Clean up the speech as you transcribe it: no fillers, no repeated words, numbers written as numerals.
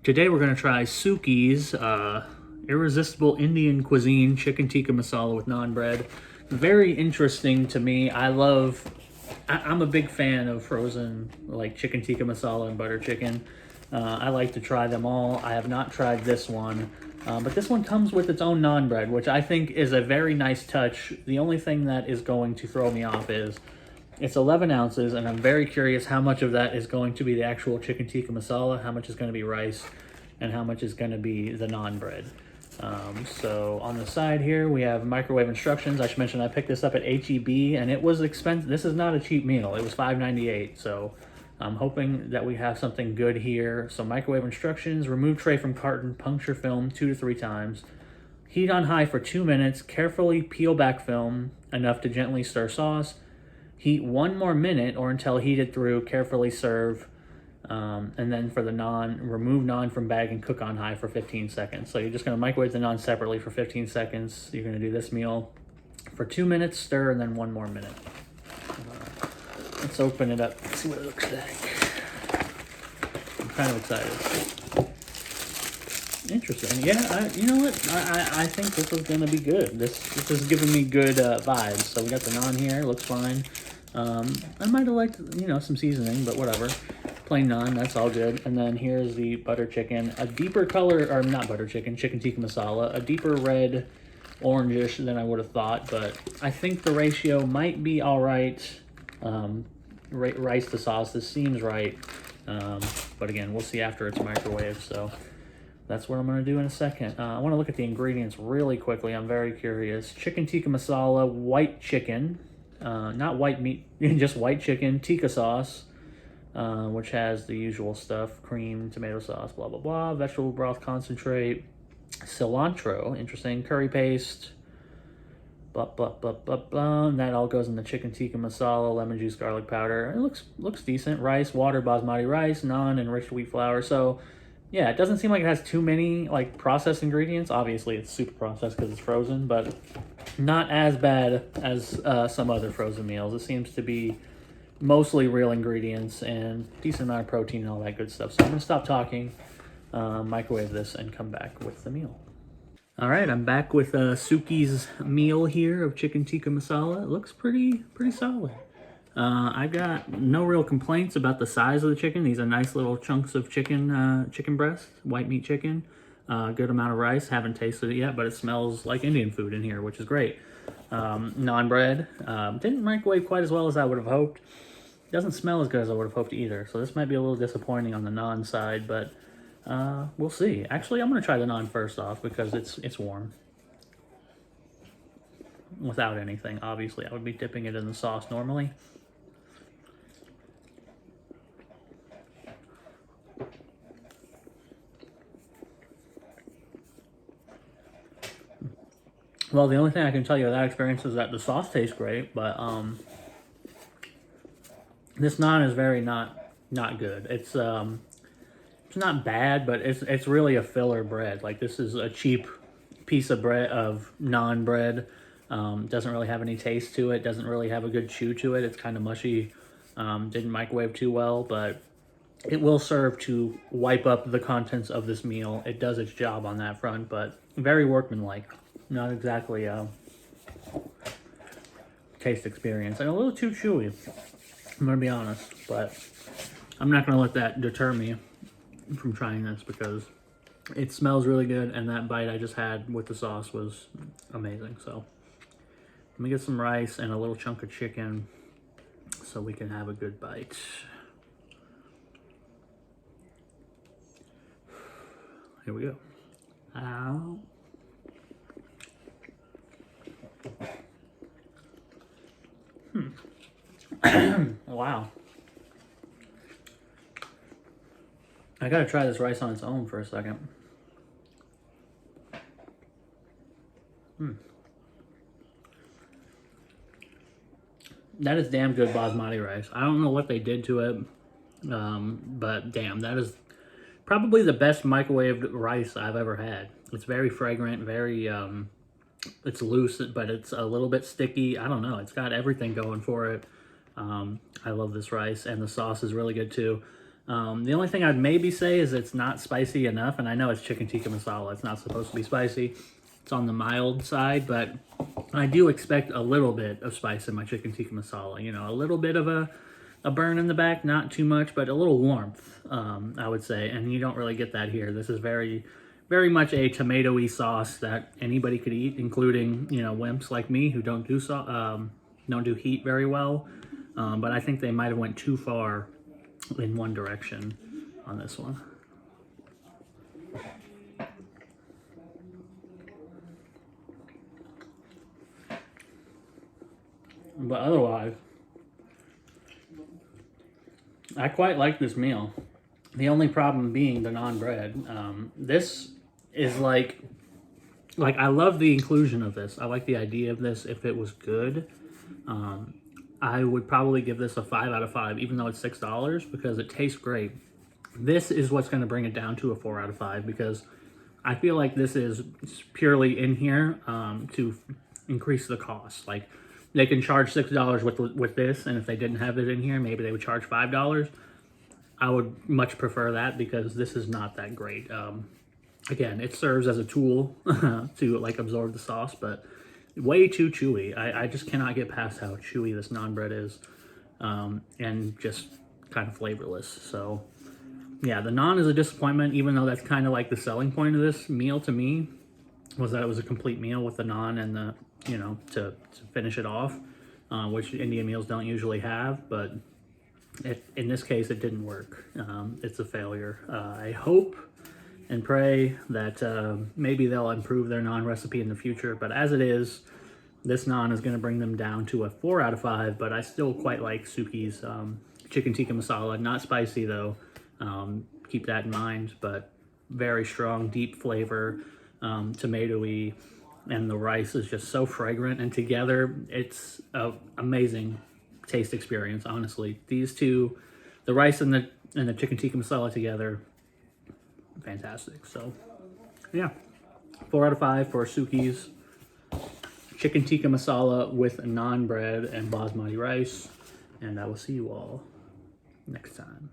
Today we're going to try Sukhi's irresistible Indian cuisine chicken tikka masala with naan bread. Very interesting to me. I'm a big fan of frozen like chicken tikka masala and butter chicken. I like to try them all. I have not tried this one, but this one comes with its own naan bread, which I think is a very nice touch. The only thing that is going to throw me off is it's 11 ounces, and I'm very curious how much of that is going to be the actual chicken tikka masala, how much is going to be rice, and how much is going to be the naan bread. So on the side here, we have microwave instructions. I should mention I picked this up at HEB, and it was expensive. This is not a cheap meal. It was $5.98, so I'm hoping that we have something good here. So microwave instructions: remove tray from carton, puncture film 2 to 3 times. Heat on high for 2 minutes. Carefully peel back film enough to gently stir sauce. Heat 1 more minute or until heated through. Carefully serve. And then for the naan, remove naan from bag and cook on high for 15 seconds. So you're just going to microwave the naan separately for 15 seconds. You're going to do this meal for 2 minutes, stir, and then 1 more minute. Let's open it up and see what it looks like. I'm kind of excited. Interesting. Yeah, you know what? I think this is going to be good. This is giving me good vibes. So we got the naan here. Looks fine. I might have liked, some seasoning, but whatever. Plain naan, that's all good. And then here's the butter chicken. A deeper color, or not butter chicken, chicken tikka masala. A deeper red, orangish than I would have thought, but I think the ratio might be all right. Rice to sauce, this seems right. But again, we'll see after it's microwaved, so that's what I'm going to do in a second. I want to look at the ingredients really quickly. I'm very curious. Chicken tikka masala, white chicken, not white meat, just white chicken, tikka sauce, which has the usual stuff, cream, tomato sauce, blah, blah, blah, vegetable broth concentrate, cilantro, interesting, curry paste, blah, blah, blah, blah, blah. And that all goes in the chicken tikka masala, lemon juice, garlic powder. It looks decent. Rice, water, basmati rice, naan, enriched wheat flour. So yeah, it doesn't seem like it has too many like processed ingredients. Obviously, it's super processed because it's frozen, but not as bad as some other frozen meals. It seems to be mostly real ingredients and decent amount of protein and all that good stuff. So I'm gonna stop talking, microwave this, and come back with the meal. All right, I'm back with Sukhi's meal here of chicken tikka masala. It looks pretty solid. I've got no real complaints about the size of the chicken. These are nice little chunks of chicken breast, white meat chicken. Good amount of rice. Haven't tasted it yet, but it smells like Indian food in here, which is great. Naan bread. Didn't microwave quite as well as I would have hoped. Doesn't smell as good as I would have hoped either. So this might be a little disappointing on the naan side, but we'll see. Actually, I'm going to try the naan first off because it's warm. Without anything, obviously. I would be dipping it in the sauce normally. Well, the only thing I can tell you of that experience is that the sauce tastes great, but this naan is very not good. It's not bad, but it's really a filler bread. Like, this is a cheap piece of bread, of naan bread. Doesn't really have any taste to it. Doesn't really have a good chew to it. It's kind of mushy. Didn't microwave too well, but it will serve to wipe up the contents of this meal. It does its job on that front, but very workmanlike. Not exactly a taste experience. And a little too chewy, I'm going to be honest. But I'm not going to let that deter me from trying this because it smells really good. And that bite I just had with the sauce was amazing. So let me get some rice and a little chunk of chicken so we can have a good bite. Here we go. Ow. Wow. I gotta try this rice on its own for a second. That is damn good basmati rice. I don't know what they did to it, but damn, that is probably the best microwaved rice I've ever had. It's very fragrant, very, it's loose, but it's a little bit sticky. I don't know. It's got everything going for it. I love this rice, and the sauce is really good too. The only thing I'd maybe say is it's not spicy enough, and I know it's chicken tikka masala. It's not supposed to be spicy. It's on the mild side, but I do expect a little bit of spice in my chicken tikka masala. You know, a little bit of a burn in the back, not too much, but a little warmth, I would say. And you don't really get that here. This is very, very much a tomatoey sauce that anybody could eat, including, you know, wimps like me who don't do heat very well. But I think they might have went too far in one direction on this one. But otherwise, I quite like this meal. The only problem being the naan bread. This is like I love the inclusion of this. I like the idea of this. If it was good, I would probably give this a 5 out of 5, even though it's $6, because it tastes great. This is what's going to bring it down to a 4 out of 5, because I feel like this is purely in here to increase the cost. Like, they can charge $6 with this, and if they didn't have it in here, maybe they would charge $5. I would much prefer that, because this is not that great. Again, it serves as a tool to like absorb the sauce, but way too chewy. I just cannot get past how chewy this naan bread is, and just kind of flavorless. So yeah, the naan is a disappointment, even though that's kind of like the selling point of this meal to me, was that it was a complete meal with the naan and the, you know, to finish it off, which Indian meals don't usually have, but in this case, it didn't work. It's a failure. I hope and pray that maybe they'll improve their naan recipe in the future, but as it is, this naan is going to bring them down to a 4 out of 5, but I still quite like Sukhi's chicken tikka masala. Not spicy though, keep that in mind, but very strong, deep flavor, tomatoey, and the rice is just so fragrant, and together it's an amazing taste experience. Honestly, these two, the rice and the chicken tikka masala together, fantastic. So yeah, 4 out of 5 for Sukhi's chicken tikka masala with naan bread and basmati rice, and I will see you all next time.